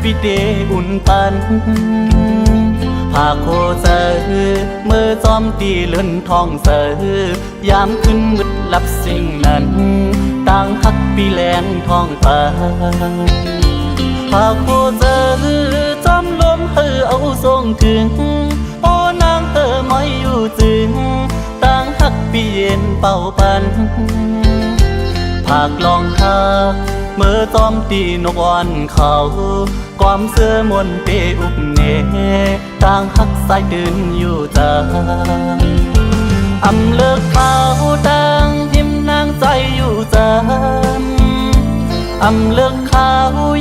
ปีเดอุ่นปันหากโคเซอเมื่อจอมตีเลื่อนทองเสอยามขึ้นมืดลับสิ่งนั้นต่างฮักปีแลงทองฟ้าหากโคเซอจอมลมเอาทรงถึงโอ้นางไม่อยู่จึงต่างฮักปีเย็นเป่าปันหากลองหักเมื่อจอมตีนกอ่อนเขาความเสื้อมนเตอุกเนต่างฮักสายตื่นอยู่จางอำเลิกเขาดังหิมนางใจอยู่จางอำเลิกเขา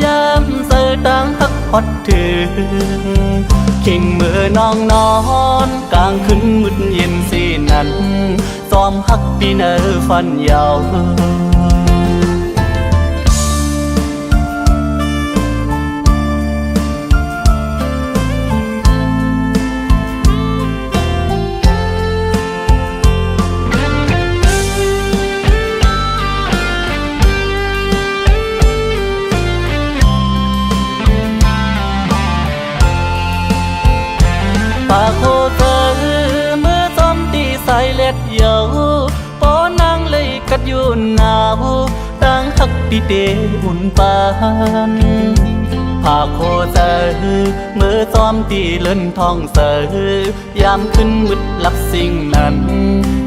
ยามเสือดังฮักฮอดถึงขิงมือน้องนอนกลางคืนมืดเย็นสีนั้นซ้อมฮักปีเนอฟันยาวปากโคเธอเมื่อจอมตีใส่เล็ดเยาปอนางเลยกัดอยู่หนาวตั้งฮักปีเดอุ่นปานปากโคเธอเมื่อจอมตีเลื่อนทองเสยามขึ้นมืดลับสิ่งนั้น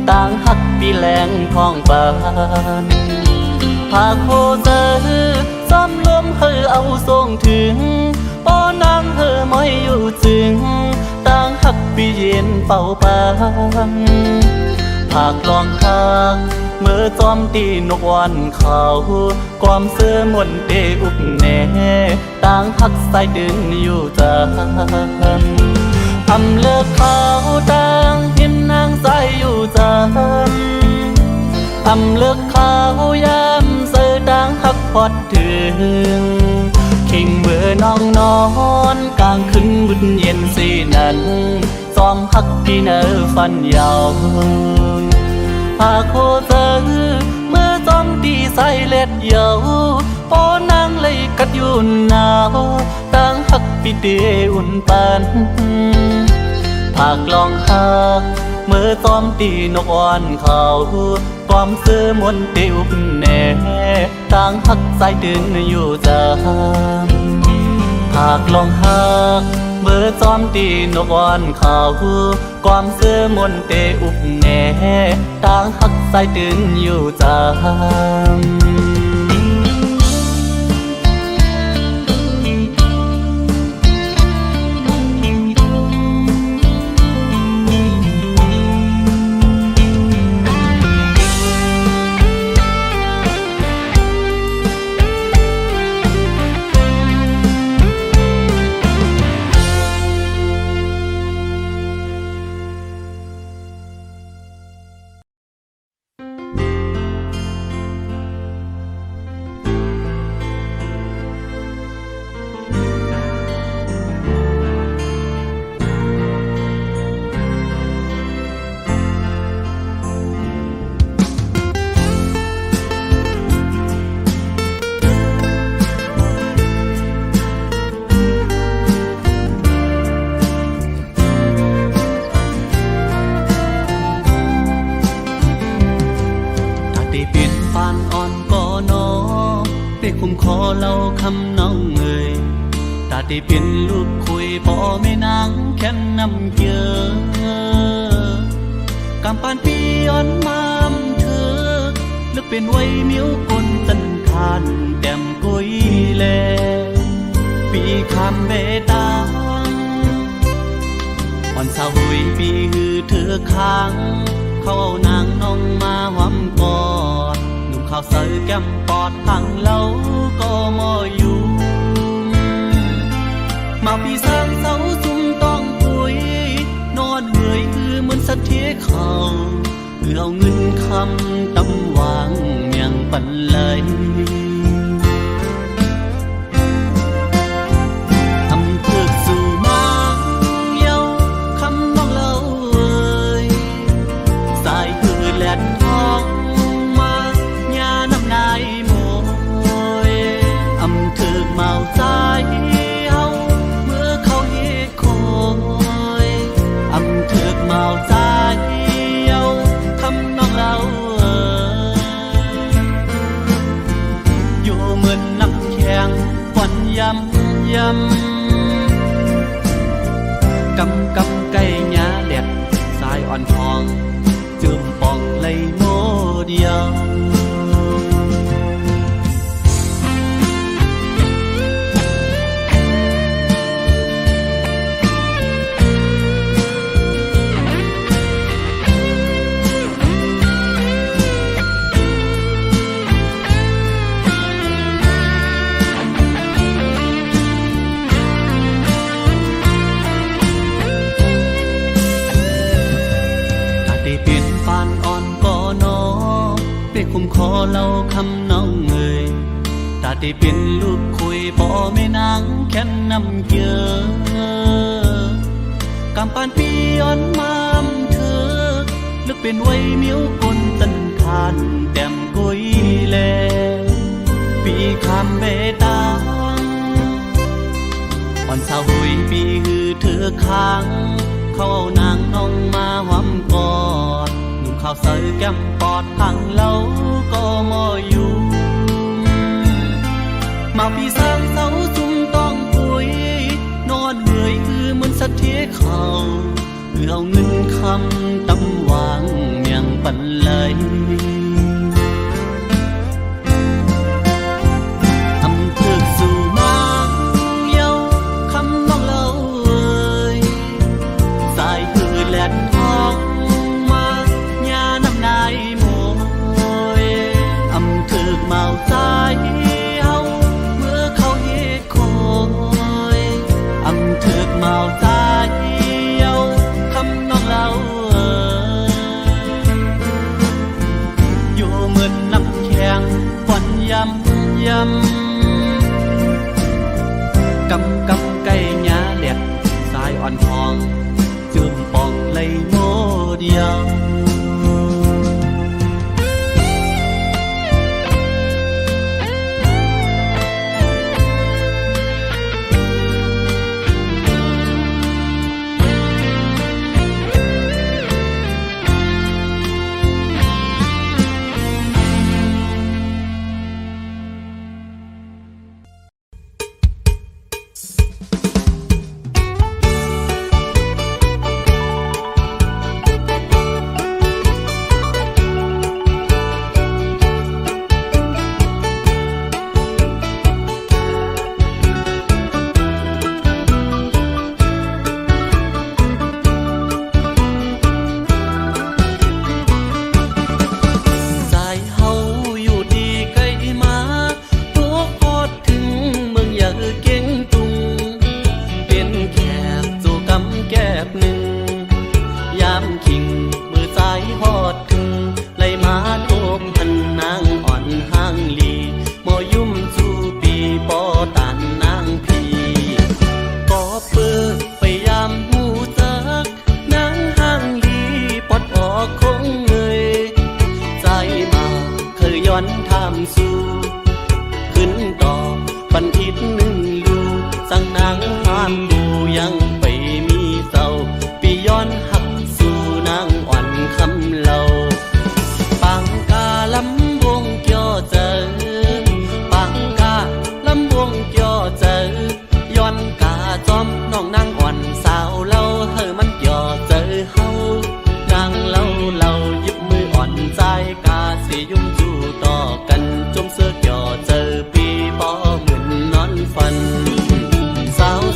ต่างฮักปีแลงทองปานปากโคเธอจอมลมเอาทรงถึงปอนางไม่อยู่จึงต่างฮักปีเย็นเป่าปันหากลองหักเมื่อจอมตีนกวันเขาความเสื้อมนเตอุกแน่ต่างฮักสายดึงอยู่จางอำเลิกเขาดังหิมนางใจอยู่จางอำเลิกเขายามเสือดังฮักพอดถึงขิงเมื่อน้องนอนกลางคืนมืดเย็นสีนั้นซ้อมฮักพี่เนอฟันยาวหากโคเธอเมื่อจอมตีใส่เล็ดเยาปอนางเลยกัดอยู่หนาวตั้งฮักพี่เดอุ่นปันหากลองหักเมื่อจอมตีนกอ่อนเขาความเสื้อมนเตอุกแน่ต่างฮักสายดึงอยู่จางหากลองหักเมื่อจอมตีนกอ่อนเขาความเสื้อมนเตอุกแน่ต่างฮักสายดึงอยู่จางคุ้มคอเล่าคำน้องเอ่ยตาได้เป็นลูกคุยพ่อแม่นางแค่นำเกลือกำปานปีอ่อนมามเธอลึกเป็นไว้มิ้วกลตันทานแก้มกุยแลปีคำเบตางอ่อนสาวหุยปีหือเธอค้างเขาเอานางน้องมาหวำกอดข้าวใส่แก้มปอดพังเล่าก็มออยู่มาพี่สร้างเสาจุ่มต้องปุยนอนเหนื่อยคือเหมือนสัตว์เที่ยเขาเอาเงินคำตำวางเมียงปันเลยทำเพื่อสู่มาเย้าคำน้องเล่าเอ่ยสายคือแหลนทองนายโมยอำเธอเมาใจห ยำกำไก่หญ้าแดดสายอ่อนทองจืมปองเลยโมเดียวคุ้มคอเล่าคำน้องเอ่ยตาได้เป็นลูกคุยพ่อแม่นางแค่นนำเยอะกำปานปีย้อนมามเธอลึกเป็นไว้เมียวกนตันทานแต้มกุยแลปีคำเบตางอ่อนสาวหุยปีฮือเธอค้างเขาเอานางน้องมาหอมกอดข้าวใส่แก้มปอดพังเล่าก็มออยู่มาพี่สร้างเสาจุ่มต้องปุยนอนเหนื่อยคือเหมือนสัตว์ที่เขาเพื่อเอาเงินคำตำวางเมียงปันเลยทำเพื่อสู่นางเย้าคำน้องเล่าเอ่ยสายคือแหลนทองนายโมยอำถึกเมาใจเฮาเมื่อเขาเฮ็ดคอยอำถึกเมาใจเฮาคำน้องเล่าอยู่เหมือนน้ำแข็งฝันยำกำไก่หญ้าแดดสายอ่อนทองจืมปองเลยโมเดียว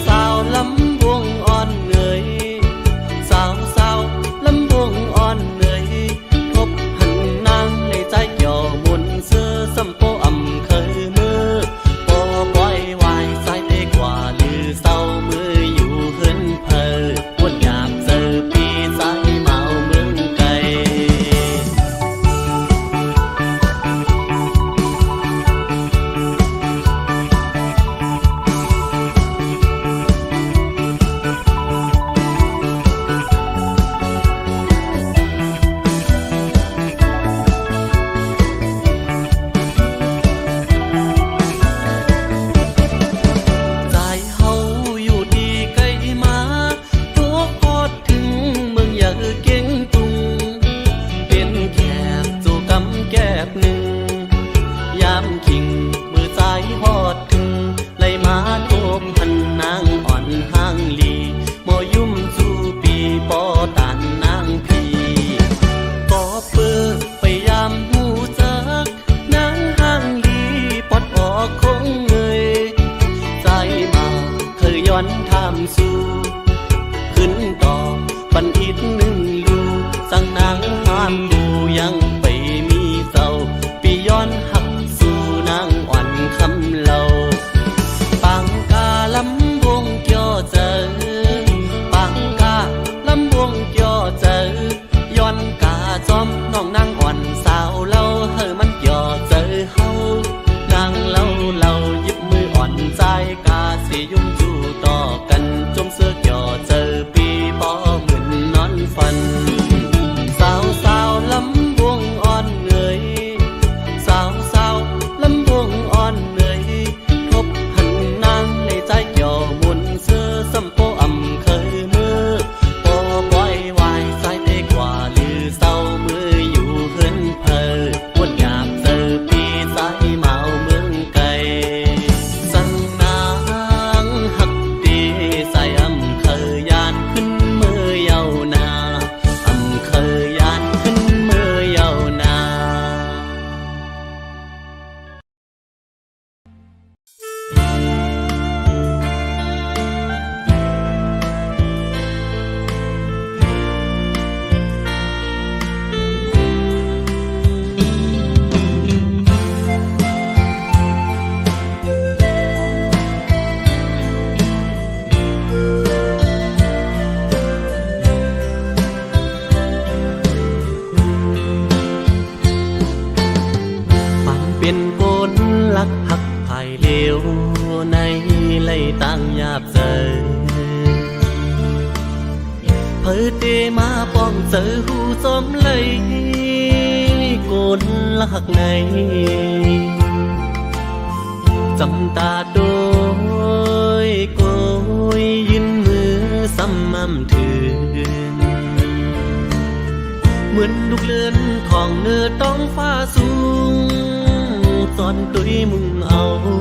สาวลำวง บพันนางอ่อนห้างลีหมอยุ่มสู่ปีปอตานนางพีปอเปิดไปยามหูจักนางห้างลีปอดออกคงเงยใจมาเคยย้อนทำสู่ขึ้นต่อปันอิดหนึ่งลูสั่งนางห้ามดูยังไปมีเศร้าปีย้อนหักสู่นางอ่อนคำเล่าปังกาลำวงเกี่ยวเจอปังกาลำวงเกี่ยวเจอย้อนกาจอมน้องนางอ่อนสาวเล่าเฮอมันเกี่ยวเจอเฮานางเล่าหยิบมืออ่อนใจกาสิยุ่งจู่ต่อกันจมเสื้อเกี่ยวเจอปีปอเหมือนนอนฝันสาวลำวงอ่อนเงยสาวลำวงอ่อนเงยทบหันนางเลยใจเกี่ยวมุนเสื้อสัมโปอำเคยมือปอปล่อยวายสายเตกว่าลือเศร้ามืออยู่เฮินเพอวนอยากเจอปีสายเมาเมืองไกลสั่งนางหักดีใส่อำเคยยานขึ้นมือเยานาอำเคยยานขึ้นมือเยานาเป็นคนลักหักภายเลวในไล่ตั้งหยาบเจอเพิ่เตมาป้องเจอหูจอมเลยโกนลักในจำตาโดยโกยยืนมือซ้ำมั่มถึงเหมือนลูกเลื่อนของเนื้อต้องฟ้าสูงตอนตุยมุ่งเอาหู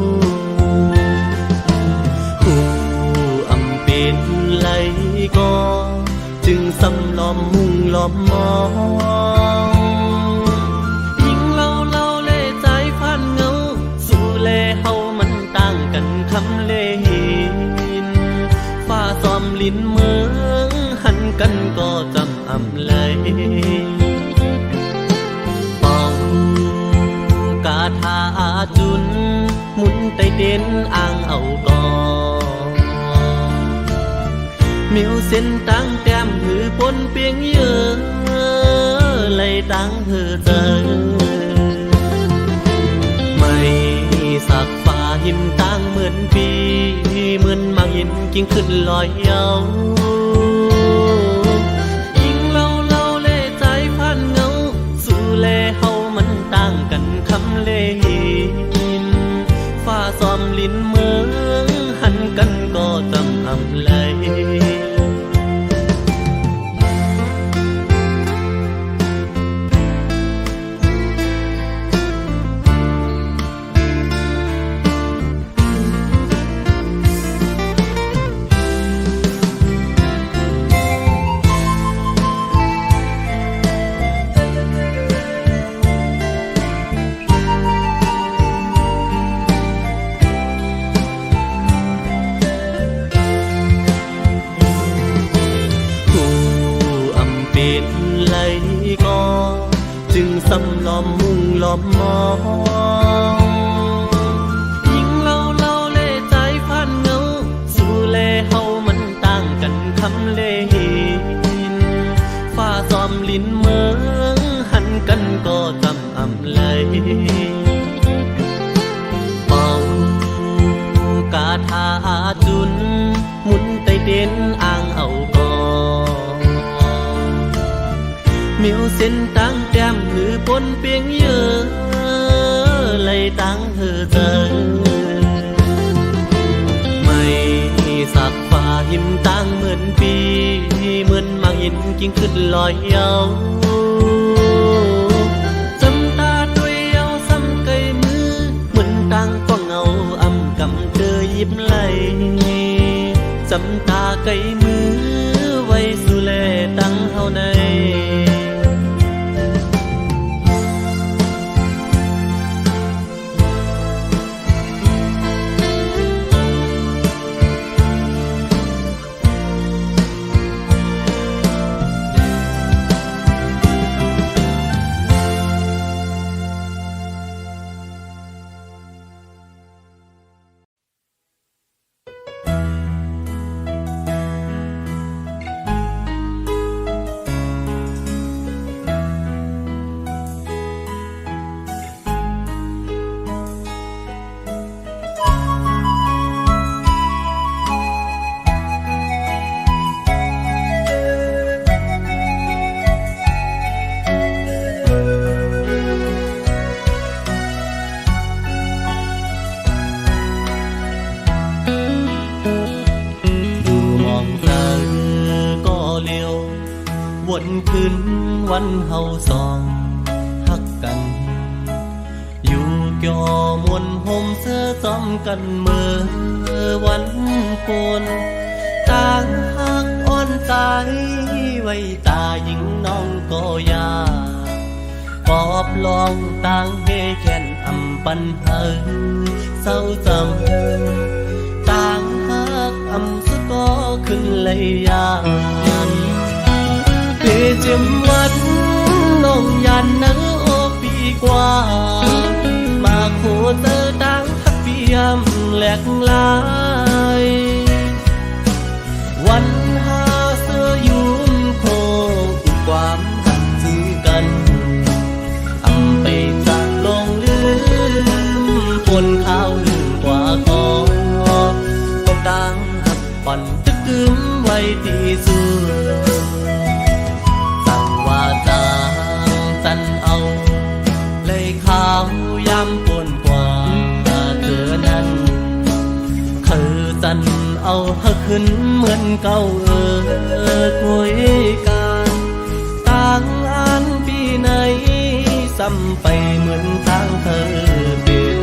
อำเป็นไหลก็จึงสำล้อมมุ่งล้อมมองยิ่งเล่าเล่ใจพันเงาสู่เล่เฮามันต่างกันคำเล่หินฟ้าซ้อมลิ้นเมืองหันกันก็จำอำเลยกาทาจุนหมุนไตเด่นอ่างเอาก่อนมิวเส้นตั้งแต้มหือปนเปียงเยอะไหลตั้งเธอเจอไม่สักฟ้าหินตั้งเหมือนปีเหมือนมาหินกิ่งขึ้นลอยเยายิ่งเล่าเล่ใจพันเงาสู่เล่เฮามันต่างกันคำเล่หินฟ้าซ้อมลิ้นเมืองหันกันก็จำอำเลยจึงสำล้อมมุ่งล้อมมองยิ่งเล่าเล่ใจพันเงาสู่เล่เฮามันต่างกันคำเล่หินฟ้าซ้อมลิ้นเมืองหันกันก็จำอำเลยเป่ากาทาจุนหมุนไตเด่นอ่างเอาก่อนมิวเส้นตั้งแต้มหือปนเปียงเยอะไหลตั้งเธอเจอไม่สักฟ้าหิมตั้งเหมือนปีเหมือนมาหินกิ่งขึ้นลอยเยาจำตาด้วยเยาซ้ำไกลมือเหมือนตั้งก็เงาอำกำเธอยิบไหล จำตาไกลมือไว้สุแลตั้งเฮาในวนคืนวันเฮาสองฮักกันอยู่เกี่ยวมวนห่มเสื้อซ้อมกันเมื่อวันโกนต่างฮักอ่อนใจไว้ตาหญิงน้องก็ยาปอบลองต่างเฮแก่นอำปันเฮอเศร้าจังต่างฮักอำสก็ขึ้นเลยยานเจ็มวันน้องยันนังโอปีกว่ามาโคเจอดังทักเปียมแหลกลายวันหาเสื้อยุ่มโคอุความหักจึงกันอำไปจากลงลืมปนข้าวลืมกว่าก็ต้องดังหักปั่นตึกึมไว้ที่สุดจันเอาเลยขาวยำปนกว่าเธอนั้นคือจันเอาเฮาขึ้นเหมือนเก่าคุยกันต่างอันปีไหนซ้ำไปเหมือนทางเธอเป็น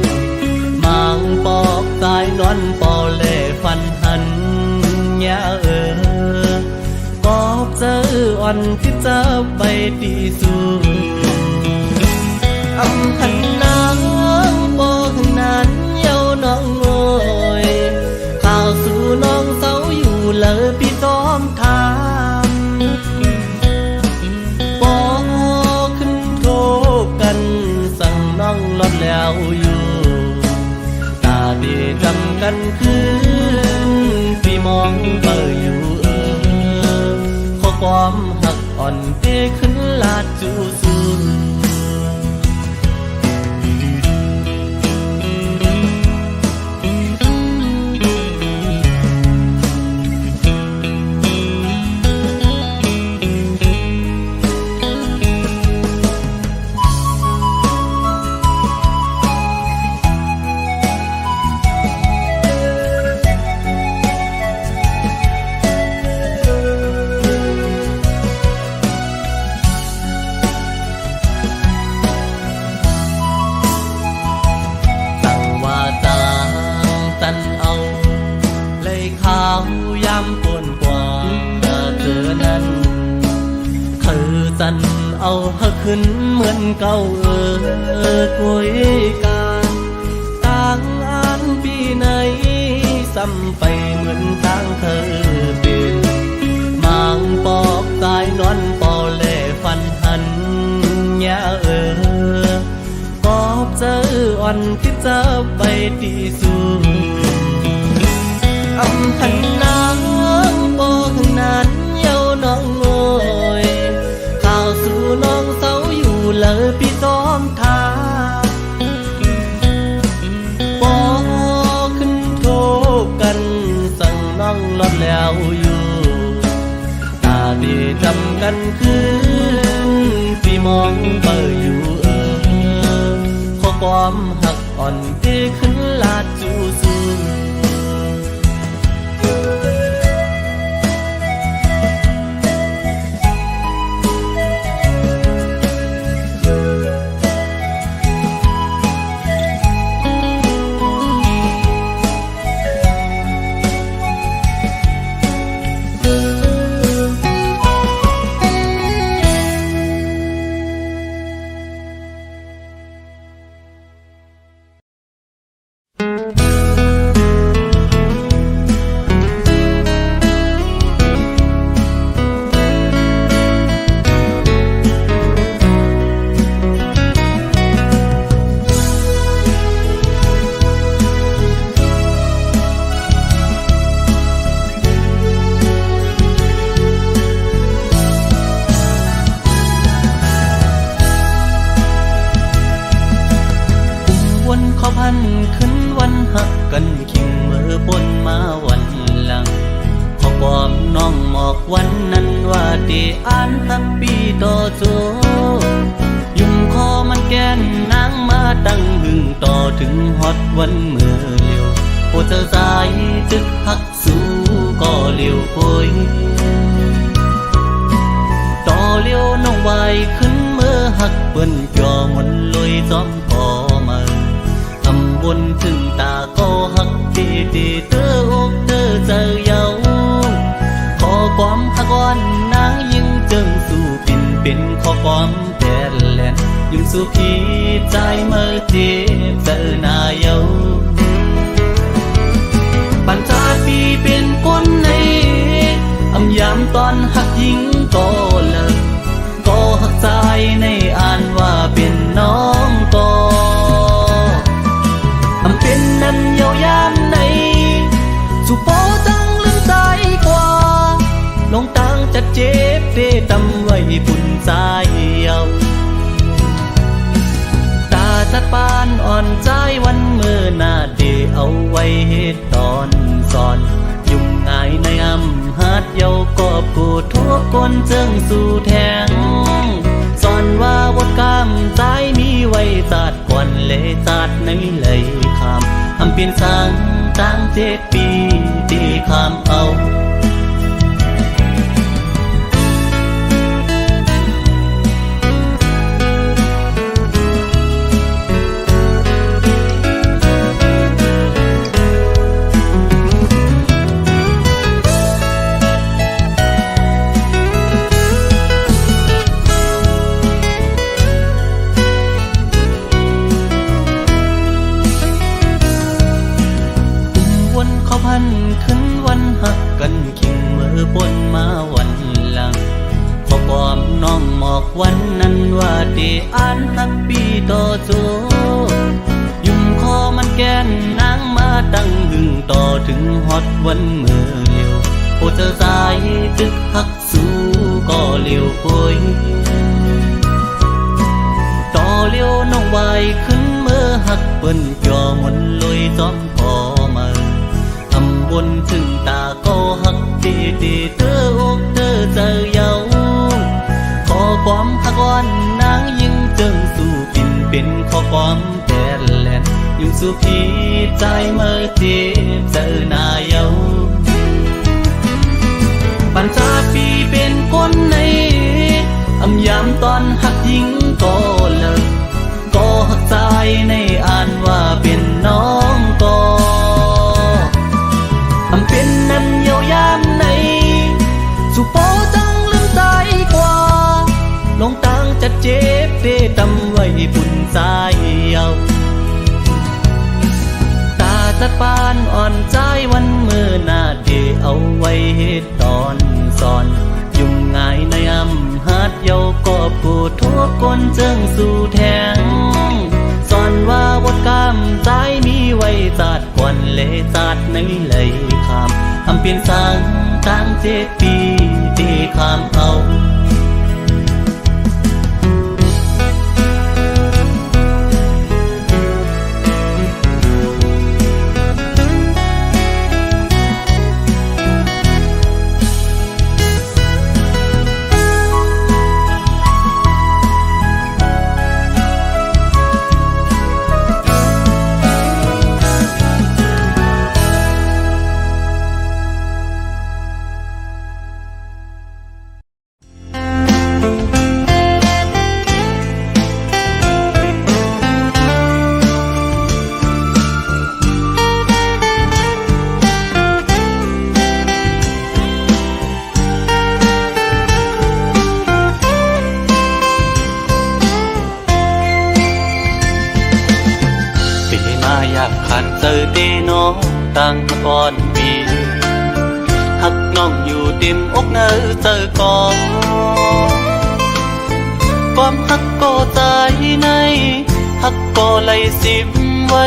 มางปอกตายนอนปอเล่ฟันหันยาปอบเจออ่อนที่จะไปดีสุดอำพันนางบอกนั้นเยาน้องโอยข่าวสู่น้องเศร้าอยู่เลยพี่ซ้อมทามปอขึ้นโทษกันสั่งน้องลดแล้วอยู่ตาดีจำกันคืนพี่มองเบออยู่ข้อความหักอ่อนเตขึ้นลาดจูสูจันเอาเฮาขึ้นเหมือนเก่าคุยกันต่างอันปีไหนซ้ำไปเหมือนทางเธอเป็นมางปอกตายนอนปอเล่ฟันหันยาปอบเจออ่อนที่จะไปดีสุดอำพันนางบอกนั้นเยาน้องโอยข่าวสู่น้องเศร้าอยู่เลยพี่ซ้อมทางปอขึ้นโทษกันสั่งน้องลดแล้วอยู่ตาดีจำกันคืนพี่มองเบออยู่ข้อความหักอ่อนที่ขึ้นลาดจูสู น้องหมอกวันนั้นว่าที่อ่านทักปีต่อโจยุ่งคอมันแกนนางมาตั้งหึงต่อถึงฮอดวันเมื่อเลียวโอ้เจ้าสายจึกหักสู้ก็เลียวโอยต่อเลียวน้องไหวขึ้นเมื่อหักเปิ้นจอมนลอยจอมพอมาทำบนถึงตาก็หักตีตีเตออกเตอเจอเยาขอความหักวันนางยิ่งจึงสู้เป็นขอความแก่แลนยิ่งสู้พี่ใจเมื่อเจ็บเจอหน้าเยาปัญจาปีเป็นคนในอำยามตอนหักยิงก็เลิกก็หักใจในอ่านว่าเป็นน้องก็อำเป็นนั้นเยาวยามในสุโปจังลืมใจกว่าลงตังจะเจ็บเดตำไว้ปุ่นใจเยาตาจัดปานอ่อนใจวันเมื่อหน้าเดเอาไว้เหตุตอนสอนยุ่งง่ายในอำหัดเยากอบกูทั่วคนเจิงสู่แทงสอนว่าบทกรรมใจมีไว้จัดก่อนเลยจัดในเลยคำอำเปลี่ยนสังตั้ง7 ปีตีคำเอาขึ้นวันหักกันขิงเมื่อบนมาวันหลังขอความน้องหมอกวันนั้นว่าที่อ่านหักปีต่อโจยุ่งคอมันแกนนางมาตั้งหึงต่อถึงฮอดวันเมื่อเลียวโอ้เจ้าสายจึกหักสู้ก็เลียวโอยต่อเลียวน้องไหวขึ้นเมื่อหักเปิ้นจอมนลอยจอมพอมาบนถึงตาก็หักตีตีเตออกเตอเจอเยาขอความหักวันนางยิ่งจึงสู้เป็นขอความแต่แลนยิ่งสู้พี่ใจเมื่อเจ็บเจอหน้าเยาปัญจาปีเป็นคนในอำยามตอนหักยิ่งก็เลิกก็หักใจในอ่านว่าเป็นน้องก็อำเป็นนั้นเยาวยามในสุโปจังลืมใจกว่าลงตังจะเจ็บเดตำไว้ปุ่นใจเยาตาจัดปานอ่อนใจวันเมื่อหน้าเดเอาไว้เหตุตอนสอนยุ่งง่ายในอำหัดเยากอบกูทั่วคนเจิงสู่แทงสอนว่าบทกรรมใจมีไว้จัดก่อนเลยจัดในเลยคำอำเปลี่ยนสังตั้ง7 ปีตีคำเอาขันเจอเดน้องตั้งก่อนปีหักน้องอยู่เต็มอกเนอเจอก่อนความหักก็ใจในหักก็ไหลซิมไว้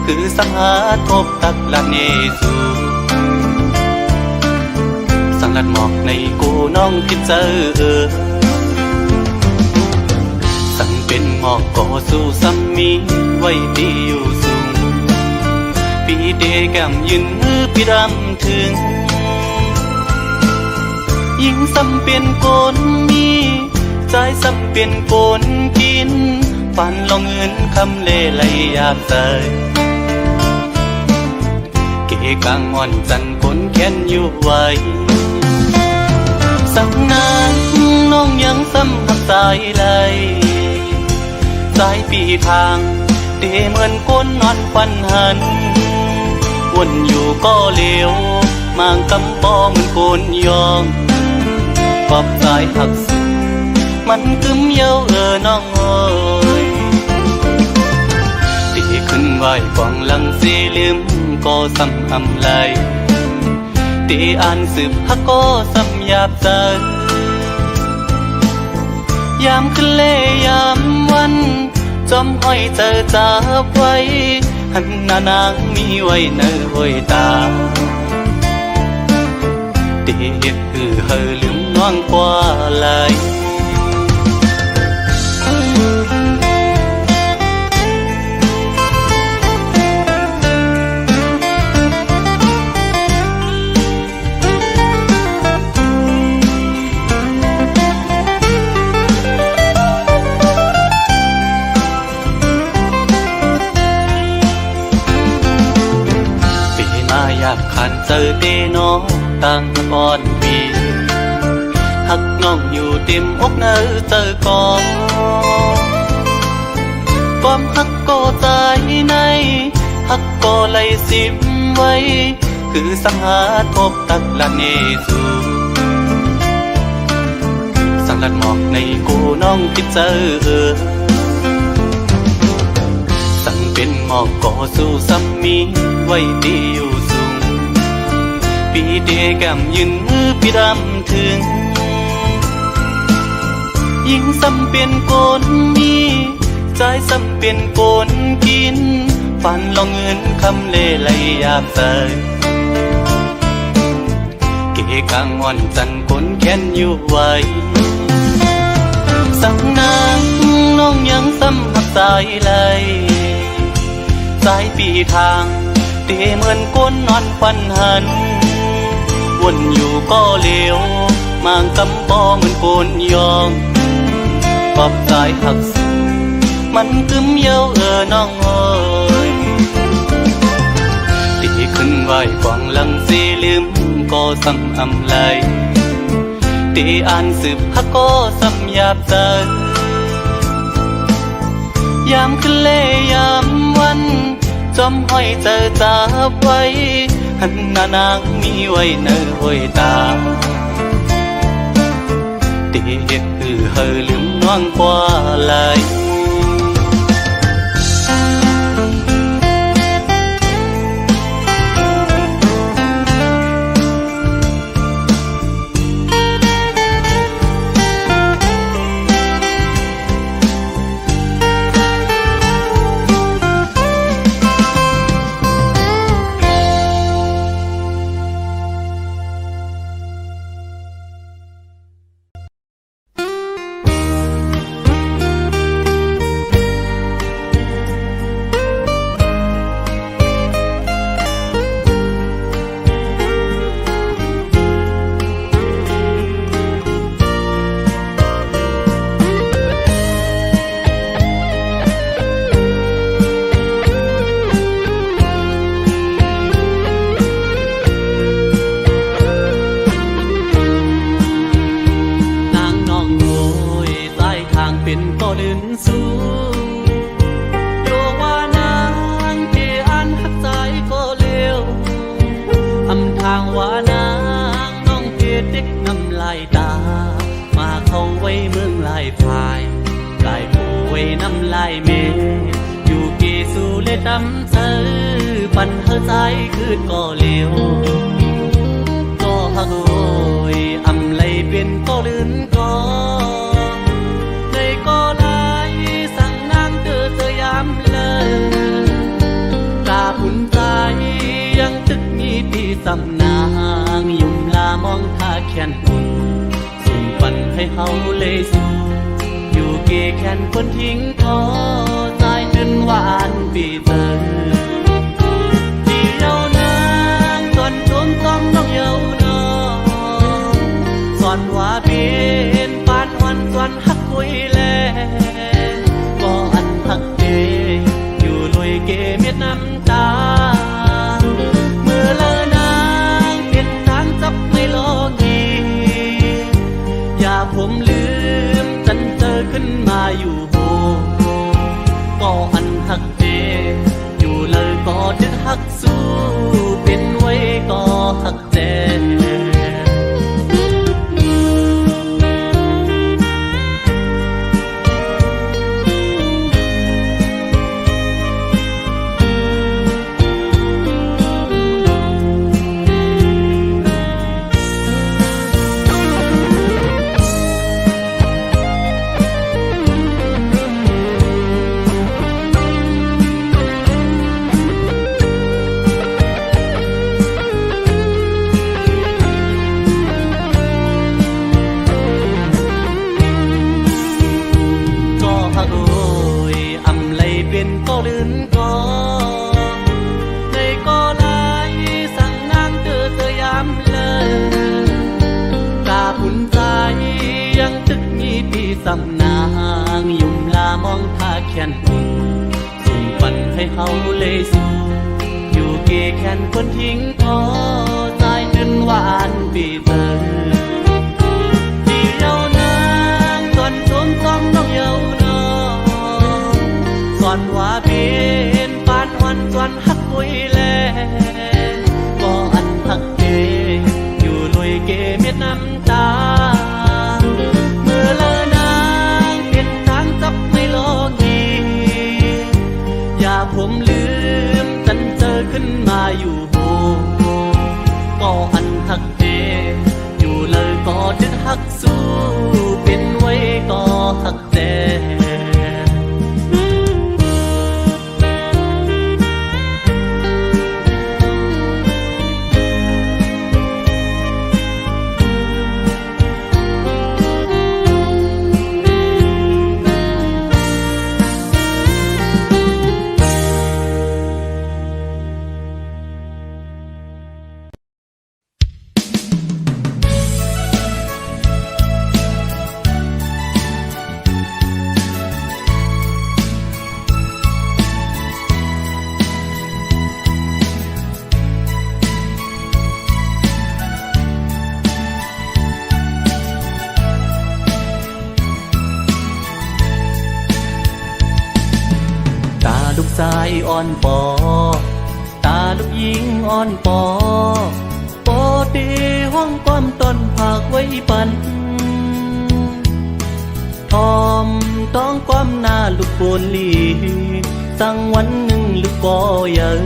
คือสังหาทบตักละเนสูสังลัดหมอกในกูน้องคิดเจอสั่งเป็นหมอกก็สู้ซ้ำมีไว้ดีอยู่สูงพี่เดแก้มยืนมือพี่รำถึง ยิ่งซ้ำเป็นโกนมีใจซ้ำเป็นโกนกินฝันลองเงินคำเล่ไหลยาบใจเกกางอ่อนจันคนแค้นอยู่ไว้สักนานน้องยังซ้ำหักสายไหลสายปีทางเดเหมือนก้นนอนฟันหันวนอยู่ก็เลี้ยวมางกำปอเหมือนโกนยองปอบสายหักสุดมันกึมเย้าน้องเอ้ยตีขึ้นไหวกองหลังสีลืมก็ซ้ำอำไลตีอ่านสืบฮักก็ซ้ำหยาบใจยามขึ้นเล่ยามวันจอมอ้อยเจอจับไว้หันหน้านางมีไว้ในห้วยตาเด็กเฮอลืมน้องกว่าไหลขันเจอเดน้องต่างก่อนปีหักน้องอยู่เต็มอกเนื้อเจอกองความหักก็ใจในหักก็ไหลสิบไว้คือสังหาทบตักละเนสูสังลัดหมอกในกูน้องคิดเจอสั่งเป็นหมอกก่อสู้ซ้ำมีไว้ดีอยู่ปีเดแก้มยืนมือพี่ดำถึงยิ่งซ้ำเป็นโกนมีใจซ้ำเป็นโกนกินฝันลองเงินคำเล่ไหลยาบใจเกกางอ่อนจันคนแค้นอยู่ไว้สังนางน้องยังซ้ำหักสายไหลสายปีทางเดเหมือนก้นนอนฟันหันวนอยู่ก็เลี้ยวมางกำปอเหมือนโกนยองปอบสายหักสุดมันกึมเย้าน้องเอ้ยตีขึ้นไหวกองหลังสีลืมก็ซ้ำอำไลตีอ่านสืบฮักก็ซ้ำหยาบใจยามขึ้นเล่ยามวันจอมห้อยเจอจับไว้หันหน้านางมีไว้ในห้วยตาเด็กเฮอลืมน้องกว่าไหล ดำเธอปันเธอใจคืนก็เลี้ยวก็ฮักโอยอำไลเป็นก็ลื่นก็ในก็ไหลสั่งนางเธอยามเลยกาบุญใจยังตึกมีปีสำนางยุ่มลามองท่าแขนอุ่นส่งปันให้เฮาเลยสู่อยู่เกแขนคนทิ้งท้อใจจนหวานปีเตอที่เรานางก่อนชมต้องน้องเยาวนอสอน วนฮักคุยแลก็อันฮักเดอยู่ลอยเกเม็ดน้ำตาเมื่อละนางเป็นทางจับไม่ลอกีอย่าผมลืมจันเจอขึ้นมาอยู่โหก็อันฮักเดอยู่เลยก็ดึกฮักสู้เป็นไว้ก็ฮักแจก็ลื่นก็ในก็ลายสั่งนางเตยามเลยกาบุญใจยังตึกมีปีสำนางยุ่มลามองท่าแขนหุ่นส่งปันให้เฮาเลยสู้อยู่เกแขนคนทิ้งพอใจจนหวานปีเตอที่เยานางก่อนสมต้องน้องเยาก่อนว่าเป็นปานวันจวนฮักคุยแลก็อันฮักเกอยู่ลอยเกเม็ดน้ำตาเมื่อละนางเป็นทางจับไม่ลอกีอย่าผมลืมจันเจอขึ้นมาอยู่โหก็อันฮักเกอยู่เลยก็ดึกฮักสู้เป็นไว้ก็ฮักแจลูกชายอ่อนปอตาลูกหญิงอ่อนปอปอตีห้องความต้นผากไว้ปันทอมต้องความหน้าลูกโปนลีสังวันหนึ่งลูกปอเยอะ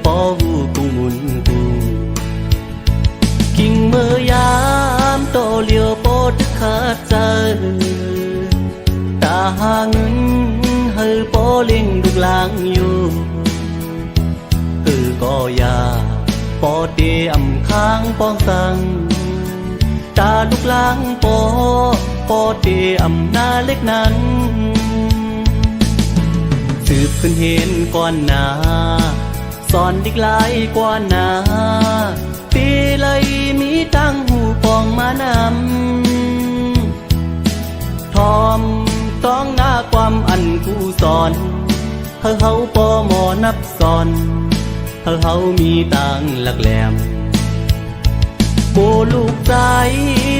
ปอหูกูมุนกูกิ่งเมื่อยามโตเลียวปอทึกขาดใจตาหาเงินปอเลี้ยงลูกหลางอยู่ก็อย่าปอเตอำค้างปองสังตาลูกหลางปอเตอำหน้าเล็กนั้นสืบขึ้นเห็นก่อนหน้าสอนดิกหลายกว่าหน้าปีเลยมีตั้งหูปองมานำทอมต้องหน้าความอันกูสอนเฮาปอหมอนับสอนเฮามีตังหลักแหลมโปลูกใจ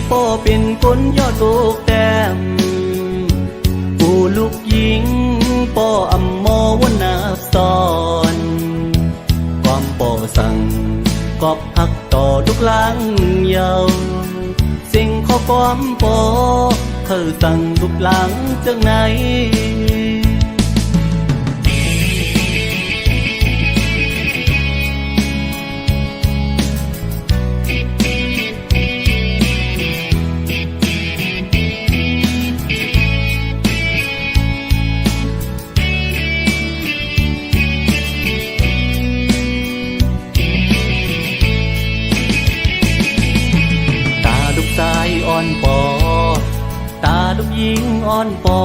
ปอเป็นคนยอดลูกแต้มโปลูกหญิงปออำมอวันนับสอนความปอสั่งกอบหักต่อลูกหลางเยาสิ่งข้อความปอสั่งลูกหลังจากไหนตาลูกชายอ่อนปอตาลูกหญิงอ่อนปอ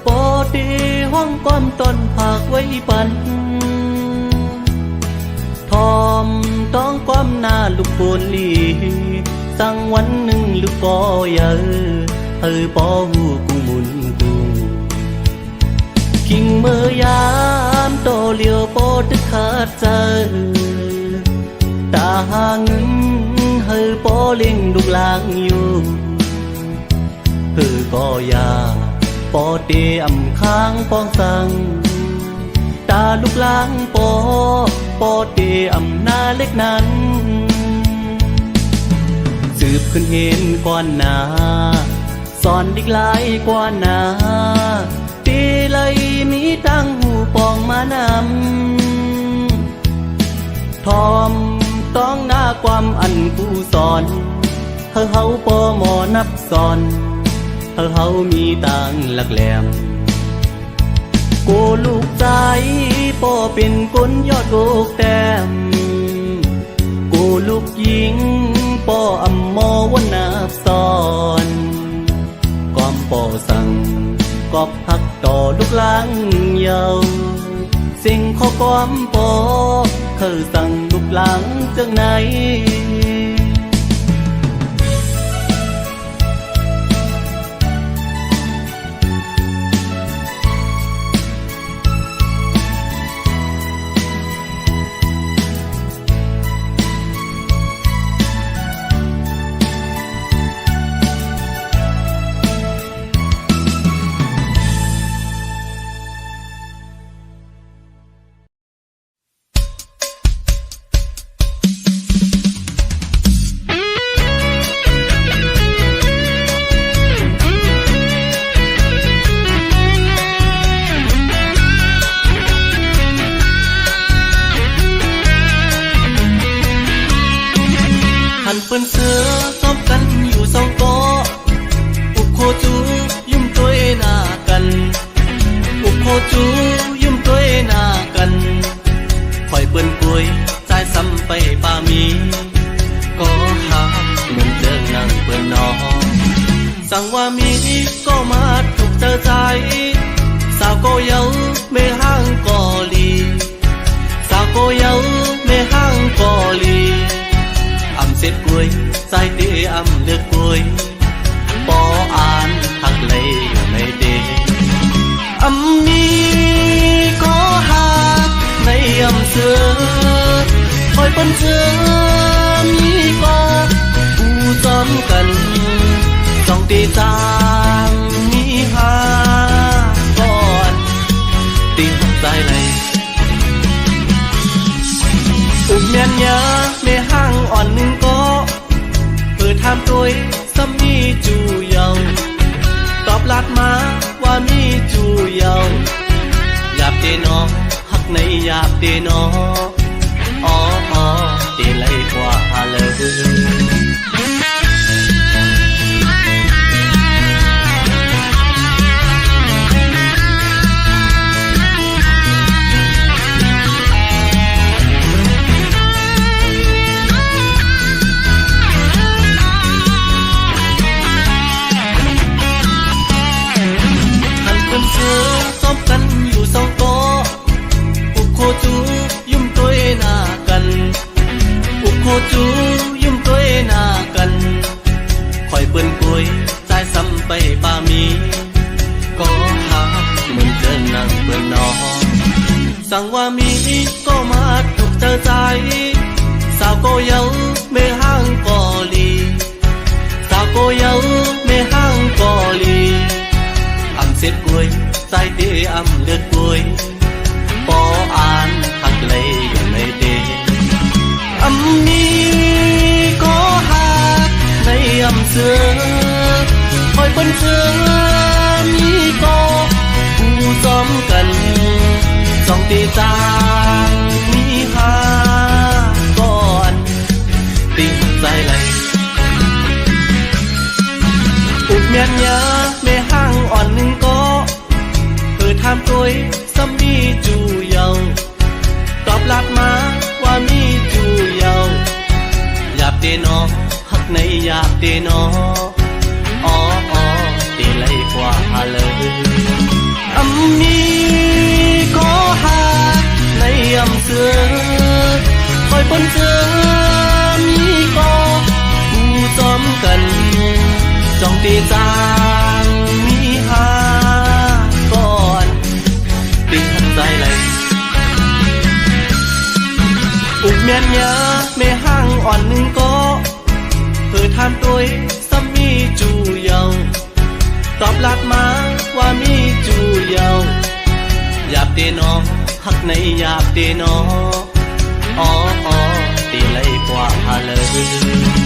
ปอตีห้องก้อมต้นผากไว้ปันทอมต้องก้มหน้าลูกโปนลีสังวันหนึ่งลูกปอเยอะ ปอหูกุมุนกูคิงเมื่อยามโตเลียวปอตึกขาดใจตาหาเงินปอเลี้ยงลูกหลางอยู่ก็ยาปอเตอำค้างปองสังตาลูกหลางปอเตอำนาเล็กนั้นสืบขึ้นเห็นก่อนหน้าสอนดิกหลายกว่าหน้าตีเลยมีตั้งหูปองมานำทอมต้องหน้าความอันผู้สอนเฮาปอหมอนับสอนเฮามีตังหลักแหลมโกลูกใจปอเป็นคนยอดโลกแต้มโกลูกหญิงปออำมอวันนับสอนก้อมปอสั่งกอบพักต่อลูกหลางเยาสิ่งข้อก้อมปอเคยสั่งลูกหลางจังไหนเปิ้นเสือซ้อมกันอยู่สองโต๊ะอุกโคจูยุ่มตัวหน้ากันอุกโคจูยุ่มตัวหน้ากันคอยเปิ้นป่วยใจซ้ำไปป่ามีก็หาเหมือนเจอนางเปิ้นนอสั่งว่ามีก็มาถูกเจอใจสาวก็เยาไม่ห่างก็ลีสาวก็เยาไม่ห่างก็ลีเสร็จกล้วยใจเดีเลือกกล้วยปออ่านหักเลยไม่เดมีก็หักในเสือคอยปนเสือมีก็ผู้จอมกันจ้องตีจางมีหาก่อนตีหักใจเลยอุ้มเมียนยาไม่ห่างอ่อนหนึ่งก็เปิดทำตัวซ้ำมีจูเยาตอบลัดมาว่ามีจูเยาหยาบเตนอหักในหยาบเตนออ๋อเตไลกว่าเลยซ้อมกันอยู่สองโต๊ะอุกโคจูยุ่มตัวหน้ากันอุกโคจูยุ่มตัวหน้ากันคอยเปิ้นป่วยใจซ้ำไปป่ามีก็หาเหมือนเจอนางเปิ้นนอสั่งว่ามีก็มาถูกเจอใจสาวก็เยาไม่ห่างก็ลีสาวก็เยาไม่ห่างก็ลีเสร็จกล้วยใจเดีเลือกกล้วยปออ่านหักเลยไม่เดมีก็หักในเสือคอยเป็นเสือมีก็ผู้ซ้อมกันจ้องตีจางมีหาก่อนตีหักใจเลยอุบเมียนยาไม่ห่างอ่อนหนึ่งก็ทำตัวซ้ำมีจูเยาตอบลัดมาว่ามีจูเยาหยาบเตนอหักในหยาบเตนออ๋อเตไลกว่าเลยมีก็หักในเสือคอยปนเสือมีก็ผู้ซ้อมกันจ้องตีจา ญาแม่ห้างอ่อนหนึ่งก็เพื่อทานตัวซ้ำมีจูเยาตอบลัดมาว่ามีจูเยาหยาบเตนอหักในหยาบเตนออ๋อตีไล่กว่าเลย